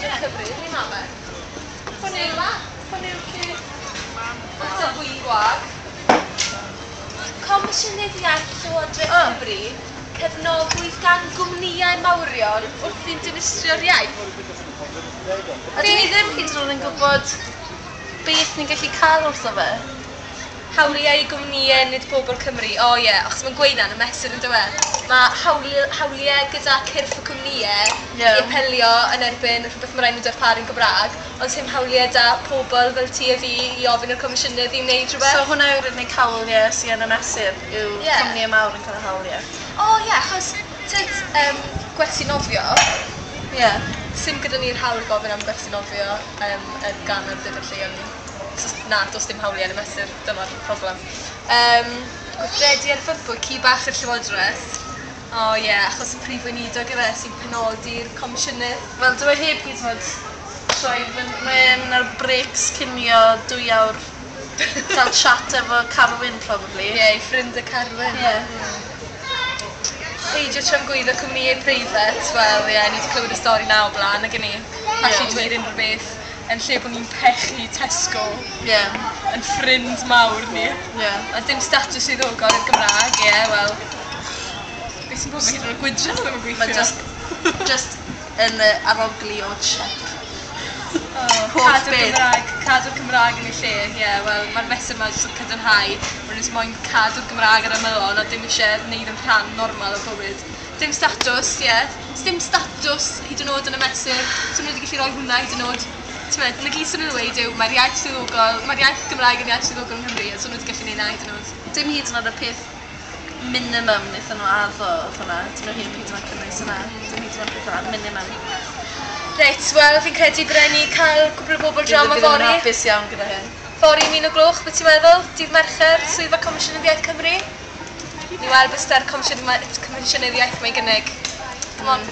Llywodraeth Cymru, ni'n mamer. Hwn yw'r lle. Hwn yw'r fwy gwag. Comisiynydd Iaith Llywodraeth Cymru cefnogwydd gan gwmnïau mawrion wrth i'n dinistrio'r iaith. A dyn ni ddim hyd yn oed yn gwybod beth ni'n gallu cael wrtho fe. Hawliau i gwmnïau nid bobl Cymru. O ie, achos mae'n gweud yn y mesur yn dweud. Mae hawliau gyda cyrff y gwmnïau i apelio yn erbyn rhywbeth mae'n rhaid nhw darparu'n Gymraeg, ond sy'n hawliau da pobl fel ti a fi i ofyn i'r Comisiynydd i wneud rhywbeth. So hwnna yw'r unig hawliau sy'n yn y mesur yw cwmnïau mawr yn cael y hawliau? O ie, achos gwersi nofio. Sim gyda ni'r hawl gofyn am gwersi nofio yn gan yr ddifr lleol ni. Na, does dim hawliau yn y mesur, dyma'r problem. Gweithredu ar fyrbwyll ci bach i'r Llywodraeth. O ie, achos y prif weinidog yfe sy'n penodi'r Comisiynydd. Wel, dwi heb hyd yn oed troi fynd ar breaks cinio 2 awr cael chat efo Carwyn, probably. Ie, i ffrind y Carwyn. Eidio trwy'n gweithio cwmnïau preifat, wel ie, ni wedi clywed y stori na o blaen ag ni. Allu dweud unrhyw beth yn lle bod ni'n pechu Tesco yn ffrind mawr ni. A dim statws swyddogol i'r Gymraeg, wel... Beth sy'n bod hyd yn o'r gwydres ddim yn gweithio? Mae just yn arogli o check. Cadw'r Gymraeg yn ei lle, wel, mae'r mesur yma jyst yn cadarnhau. Mae'n jyst moyn cadw'r Gymraeg ar ymylon a dim eisiau gwneud yn rhan normal o bywyd. Dim statws, dim statws hyd yn oed yn y mesur. So nhw wedi gallu rhoi hwnna hyd yn oed. Yn y gyd sy'n nhw'n dweud yw, mae'r iaith swyddogol, mae'r iaith Gymraeg yn iaith swyddogol yn Nghymru, a so nhw wedi gallu gwneud na hyd yn oed. Dim hyd yn oed y peth minimum wnaethon nhw addo oedd hwnna. Dyn nhw hyd yn oed cynnwys yna. Dim hyd yn oed peth yna, minimum. Reit, wel, fi'n credu bod ni'n cael gwbl o bobl drama fori. Bydd yn hapus iawn gyda hyn. Fori 1:00, beth ti'n meddwl? Dydd Mercher, swyddfa Comisiynydd Iaith Cymru. Ni weld beth ydy'r Comisiynydd Iaith mae'n gynnig. Come on.